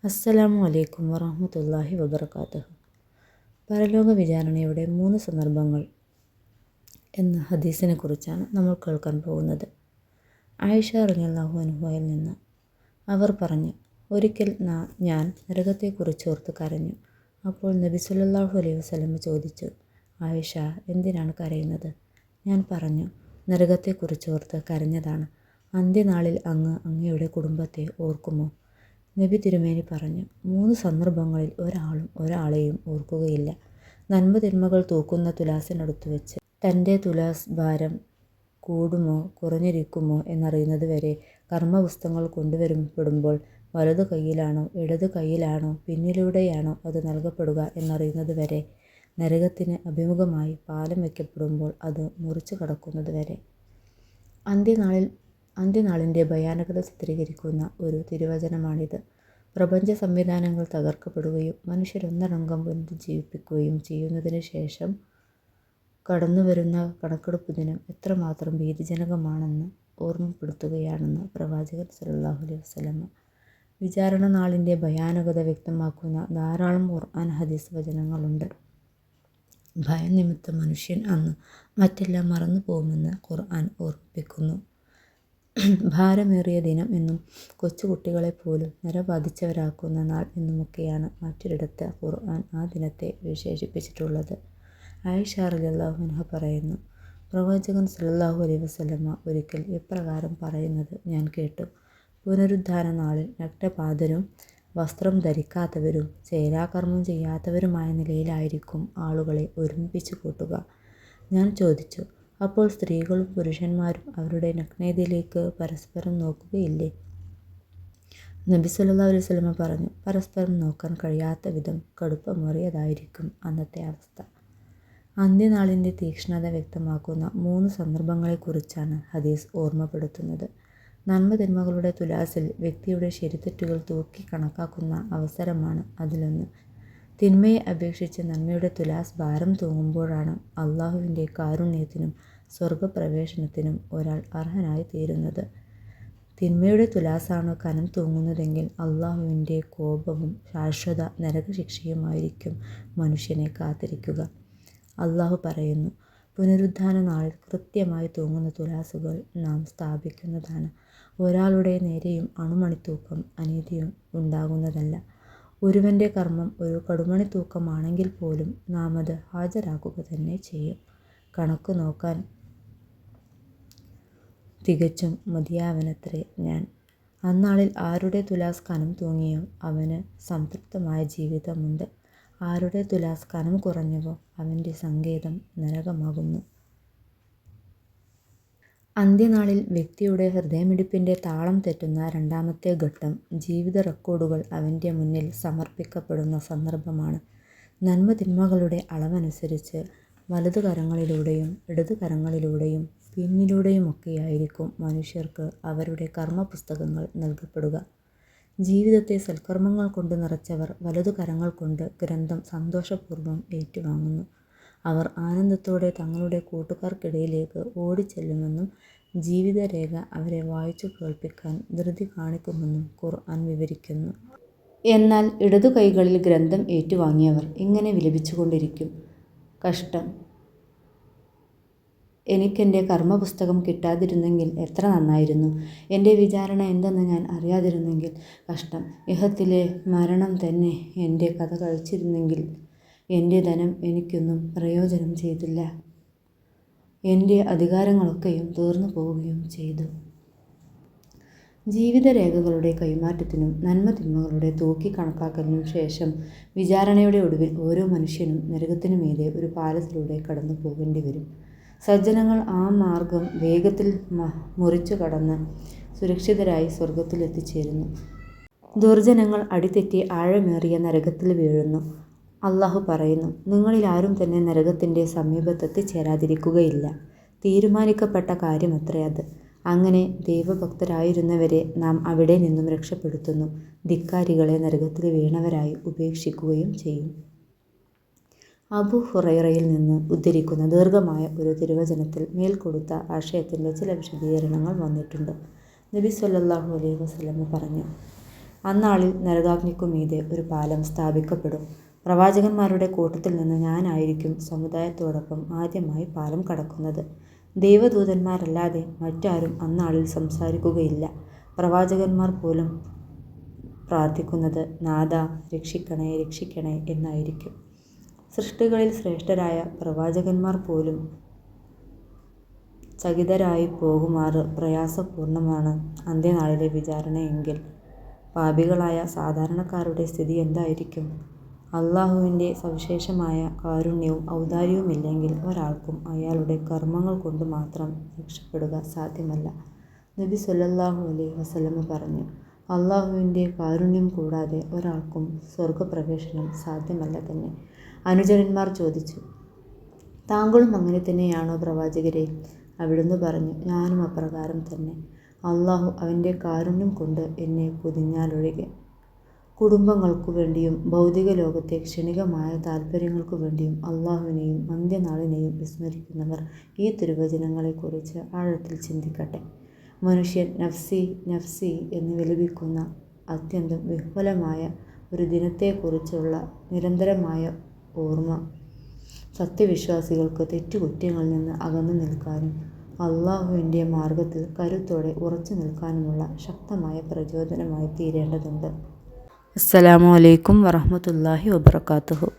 അസ്സലാമു അലൈക്കും വറഹ്മത്തുള്ളാഹി വബറകാതുഹു. പരലോക വിചാരണയുടെ 3 സന്ദർഭങ്ങൾ എന്ന ഹദീസിനെ കുറിച്ചാണ് നമ്മൾ കേൾക്കാൻ പോകുന്നത്. ആയിഷ റളിയല്ലാഹു അൻഹയിൽ നിന്ന് അവർ പറഞ്ഞു, ഒരിക്കൽ ഞാൻ നരകത്തെക്കുറിച്ചോർത്ത് കരഞ്ഞു. അപ്പോൾ നബി സല്ലല്ലാഹു അലൈഹി വസല്ലം ചോദിച്ചു, ആയിഷ, എന്തിനാണ് കരയുന്നത്? ഞാൻ പറഞ്ഞു, നരകത്തെക്കുറിച്ചോർത്ത് കരഞ്ഞതാണ്. അന്ത്യനാളിൽ അങ്ങയുടെ കുടുംബത്തെ ഓർക്കുമോ? നബി തിരുമേനി പറഞ്ഞു, 3 സന്ദർഭങ്ങളിൽ ഒരാളും ഒരാളെയും ഓർക്കുകയില്ല. നന്മ തിന്മകൾ തൂക്കുന്ന തുലാസിനടുത്ത് വെച്ച് തൻ്റെ തുലാസ് ഭാരം കൂടുമോ കുറഞ്ഞിരിക്കുമോ എന്നറിയുന്നത് വരെ കർമ്മപുസ്തകങ്ങൾ കൊണ്ടുവരപ്പെടുമ്പോൾ വലതു കൈയിലാണോ ഇടതു കൈയിലാണോ പിന്നിലൂടെയാണോ അത് നൽകപ്പെടുക എന്നറിയുന്നത് വരെ, നരകത്തിന് അഭിമുഖമായി പാലം വയ്ക്കപ്പെടുമ്പോൾ അത് മുറിച്ചു കടക്കുന്നത് വരെ. അന്ത്യനാളിൻ്റെ ഭയാനകത ചിത്രീകരിക്കുന്ന ഒരു തിരുവചനമാണിത്. പ്രപഞ്ച സംവിധാനങ്ങൾ തകർക്കപ്പെടുകയും മനുഷ്യരൊന്നടങ്കം പുനരുജ്ജീവിപ്പിക്കുകയും ചെയ്യുന്നതിന് ശേഷം കടന്നുവരുന്ന കണക്കെടുപ്പ് ദിനം എത്രമാത്രം ഭീതിജനകമാണെന്ന് ഓർമ്മപ്പെടുത്തുകയാണെന്ന് പ്രവാചകൻ സല്ലല്ലാഹു അലൈഹി വസല്ലം. വിചാരണ നാളിൻ്റെ ഭയാനകത വ്യക്തമാക്കുന്ന ധാരാളം ഖുർആൻ ഹദീസ് വചനങ്ങളുണ്ട്. ഭയം നിമിത്തം മനുഷ്യൻ അന്ന് മറ്റെല്ലാം മറന്നു പോകുമെന്ന് ഖുർആൻ ഓർമ്മിപ്പിക്കുന്നു. ഭാരമേറിയ ദിനം എന്നും കൊച്ചുകുട്ടികളെപ്പോലും നരബാധിച്ചവരാക്കുന്ന നാൾ എന്നുമൊക്കെയാണ് മറ്റൊരിടത്ത് ഖുർആൻ ആ ദിനത്തെ വിശേഷിപ്പിച്ചിട്ടുള്ളത്. ആയിഷ റളിയല്ലാഹു അൻഹ പറയുന്നു, പ്രവാചകൻ സല്ലല്ലാഹു അലൈഹി വസല്ലം ഒരിക്കൽ ഇപ്രകാരം പറയുന്നത് ഞാൻ കേട്ടു. പുനരുദ്ധാന നാളിൽ നഗ്നപാദരും വസ്ത്രം ധരിക്കാത്തവരും ചേലാകർമ്മം ചെയ്യാത്തവരുമായ നിലയിലായിരിക്കും ആളുകളെ ഒരുമിപ്പിച്ച് കൂട്ടുക. ഞാൻ ചോദിച്ചു, അപ്പോൾ സ്ത്രീകളും പുരുഷന്മാരും അവരുടെ നഗ്നതയിലേക്ക് പരസ്പരം നോക്കുകയില്ലേ? നബി സല്ലല്ലാഹു അലൈഹി വസല്ലം പറഞ്ഞു, പരസ്പരം നോക്കാൻ കഴിയാത്ത വിധം കടുപ്പമേറിയതായിരിക്കും അന്നത്തെ അവസ്ഥ. അന്ത്യനാളിൻ്റെ തീക്ഷ്ണത വ്യക്തമാക്കുന്ന 3 സന്ദർഭങ്ങളെക്കുറിച്ചാണ് ഹദീസ് ഓർമ്മപ്പെടുത്തുന്നത്. നന്മ തിന്മകളുടെ തുലാസിൽ വ്യക്തിയുടെ ശരിതെറ്റുകൾ തൂക്കി കണക്കാക്കുന്ന അവസരമാണ് അതിലൊന്ന്. തിന്മയെ അപേക്ഷിച്ച് നന്മയുടെ തുലാസ് ഭാരം തൂങ്ങുമ്പോഴാണ് അള്ളാഹുവിൻ്റെ കാരുണ്യത്തിനും സ്വർഗപ്രവേശനത്തിനും ഒരാൾ അർഹനായി തീരുന്നത്. തിന്മയുടെ തുലാസാണ് കനം തൂങ്ങുന്നതെങ്കിൽ അള്ളാഹുവിൻ്റെ കോപവും ശാശ്വത നരകശിക്ഷയുമായിരിക്കും മനുഷ്യനെ കാത്തിരിക്കുക. അള്ളാഹു പറയുന്നു, പുനരുദ്ധാന നാളിൽ കൃത്യമായി തൂങ്ങുന്ന തുലാസുകൾ നാം സ്ഥാപിക്കുന്നതാണ്. ഒരാളുടെ നേരെയും അണുമണിത്തൂക്കം അനീതിയും ഉണ്ടാകുന്നതല്ല. ഒരുവൻ്റെ കർമ്മം ഒരു കടുമണിത്തൂക്കമാണെങ്കിൽ പോലും നാം അത് ഹാജരാക്കുക തന്നെ ചെയ്യും. കണക്ക് നോക്കാൻ തികച്ചും മതിയാവനത്രേ ഞാൻ. അന്നാളിൽ ആരുടെ തുലാസ് കനം തൂങ്ങിയോ അവന് സംതൃപ്തമായ ജീവിതമുണ്ട്. ആരുടെ തുലാസ് കനം കുറഞ്ഞവോ അവൻ്റെ സങ്കേതം നരകമാകുന്നു. അന്ത്യനാളിൽ വ്യക്തിയുടെ ഹൃദയമിടിപ്പിൻ്റെ താളം തെറ്റുന്ന രണ്ടാമത്തെ ഘട്ടം ജീവിത റെക്കോർഡുകൾ അവൻ്റെ മുന്നിൽ സമർപ്പിക്കപ്പെടുന്ന സന്ദർഭമാണ്. നന്മ തിന്മകളുടെ അളവനുസരിച്ച് വലതു കരങ്ങളിലൂടെയും ഇടതു കരങ്ങളിലൂടെയും പിന്നിലൂടെയുമൊക്കെയായിരിക്കും മനുഷ്യർക്ക് അവരുടെ കർമ്മപുസ്തകങ്ങൾ നൽകപ്പെടുക. ജീവിതത്തെ സൽക്കർമ്മങ്ങൾ കൊണ്ട് നിറച്ചവർ വലതു കരങ്ങൾ കൊണ്ട് ഗ്രന്ഥം സന്തോഷപൂർവ്വം ഏറ്റുവാങ്ങുന്നു. അവർ ആനന്ദത്തോടെ തങ്ങളുടെ കൂട്ടുകാർക്കിടയിലേക്ക് ഓടിച്ചെല്ലുമെന്നും ജീവിതരേഖ അവരെ വായിച്ചു കേൾപ്പിക്കാൻ ധൃതി കാണിക്കുമെന്നും ഖുർആൻ വിവരിക്കുന്നു. എന്നാൽ ഇടതു കൈകളിൽ ഗ്രന്ഥം ഏറ്റുവാങ്ങിയവർ ഇങ്ങനെ വിലപിച്ചുകൊണ്ടിരിക്കും, കഷ്ടം, എനിക്കെൻ്റെ കർമ്മപുസ്തകം കിട്ടാതിരുന്നെങ്കിൽ എത്ര നന്നായിരുന്നു. എൻ്റെ വിചാരണ എന്തെന്ന് ഞാൻ അറിയാതിരുന്നെങ്കിൽ കഷ്ടം. ഇഹത്തിലെ മരണം തന്നെ എൻ്റെ കഥ കഴിച്ചിരുന്നെങ്കിൽ. എൻ്റെ ധനം എനിക്കൊന്നും പ്രയോജനം ചെയ്തില്ല. എൻ്റെ അധികാരങ്ങളൊക്കെയും തീർന്നു പോവുകയും ചെയ്തു. ജീവിതരേഖകളുടെ കൈമാറ്റത്തിനും നന്മ തിന്മകളുടെ തൂക്കി കണക്കാക്കലിനും ശേഷം വിചാരണയുടെ ഒടുവിൽ ഓരോ മനുഷ്യനും നരകത്തിനു മീതെ ഒരു പാലത്തിലൂടെ കടന്നു പോകേണ്ടി വരും. സജ്ജനങ്ങൾ ആ മാർഗം വേഗത്തിൽ മുറിച്ചു കടന്ന് സുരക്ഷിതരായി സ്വർഗത്തിൽ എത്തിച്ചേരുന്നു. ദുർജനങ്ങൾ അടിതെറ്റി ആഴമേറിയ നരകത്തിൽ വീഴുന്നു. അള്ളാഹു പറയുന്നു, നിങ്ങളിൽ ആരും തന്നെ നരകത്തിൻ്റെ സമീപത്തെത്തിച്ചേരാതിരിക്കുകയില്ല. തീരുമാനിക്കപ്പെട്ട കാര്യമത്രേ അത്. അങ്ങനെ ദൈവഭക്തരായിരുന്നവരെ നാം അവിടെ നിന്നും രക്ഷപ്പെടുത്തുന്നു. ധിക്കാരികളെ നരകത്തിൽ വീണവരായി ഉപേക്ഷിക്കുകയും ചെയ്യും. അബൂ ഹുറൈറയിൽ നിന്ന് ഉദ്ധരിക്കുന്ന ദീർഘമായ ഒരു തിരുവചനത്തിൽ മേൽ കൊടുത്ത ആശയത്തിൻ്റെ ചില വിശദീകരണങ്ങൾ വന്നിട്ടുണ്ട്. നബി സല്ലല്ലാഹു അലൈഹി വസല്ലം പറഞ്ഞു, അന്നാളിൽ നരകാഗ്നിക്കുമീതെ ഒരു പാലം സ്ഥാപിക്കപ്പെടും. പ്രവാചകന്മാരുടെ കൂട്ടത്തിൽ നിന്ന് ഞാനായിരിക്കും സമുദായത്തോടൊപ്പം ആദ്യമായി പാലം കടക്കുന്നത്. ദൈവദൂതന്മാരല്ലാതെ മറ്റാരും അന്നാളിൽ സംസാരിക്കുകയില്ല. പ്രവാചകന്മാർ പോലും പ്രാർത്ഥിക്കുന്നത് നാഥാ രക്ഷിക്കണേ രക്ഷിക്കണേ എന്നായിരിക്കും. സൃഷ്ടികളിൽ ശ്രേഷ്ഠരായ പ്രവാചകന്മാർ പോലും ചകിതരായി പോകുമാറ് പ്രയാസപൂർണമാണ് അന്ത്യനാളിലെ വിചാരണയെങ്കിൽ പാപികളായ സാധാരണക്കാരുടെ സ്ഥിതി എന്തായിരിക്കും? അള്ളാഹുവിൻ്റെ സവിശേഷമായ കാരുണ്യവും ഔദാര്യവുമില്ലെങ്കിൽ ഒരാൾക്കും അയാളുടെ കർമ്മങ്ങൾ കൊണ്ട് മാത്രം രക്ഷപ്പെടുക സാധ്യമല്ല. നബി സ്വല്ലല്ലാഹു അലൈഹി വസല്ലമ പറഞ്ഞു, അള്ളാഹുവിൻ്റെ കാരുണ്യം കൂടാതെ ഒരാൾക്കും സ്വർഗപ്രവേശനം സാധ്യമല്ല തന്നെ. അനുചരന്മാർ ചോദിച്ചു, താങ്കളും അങ്ങനെ തന്നെയാണോ പ്രവാചകരെ? അവിടുന്ന് പറഞ്ഞു, ഞാനും അപ്രകാരം തന്നെ. അള്ളാഹു അവൻ്റെ കാരുണ്യം കൊണ്ട് എന്നെ പൊതിഞ്ഞാലൊഴികെ. കുടുംബങ്ങൾക്കു വേണ്ടിയും ഭൗതിക ലോകത്തെ ക്ഷണികമായ താൽപ്പര്യങ്ങൾക്കു വേണ്ടിയും അള്ളാഹുവിനെയും അന്ത്യനാളിനെയും വിസ്മരിക്കുന്നവർ ഈ തിരുവചനങ്ങളെക്കുറിച്ച് ആഴത്തിൽ ചിന്തിക്കട്ടെ. മനുഷ്യൻ നഫ്സി നഫ്സി എന്ന് വിലപിക്കുന്ന അത്യന്തം വിഹ്വലമായ ഒരു ദിനത്തെക്കുറിച്ചുള്ള നിരന്തരമായ ഓർമ്മ സത്യവിശ്വാസികൾക്ക് തെറ്റുകുറ്റങ്ങളിൽ നിന്ന് അകന്നു നിൽക്കാനും അള്ളാഹുവിൻ്റെ മാർഗത്തിൽ കരുത്തോടെ ഉറച്ചു നിൽക്കാനുമുള്ള ശക്തമായ പ്രചോദനമായി തീരേണ്ടതുണ്ട്. അസ്സലാമു അലൈക്കും വറഹ്മത്തുള്ളാഹി വബറകാതുഹു.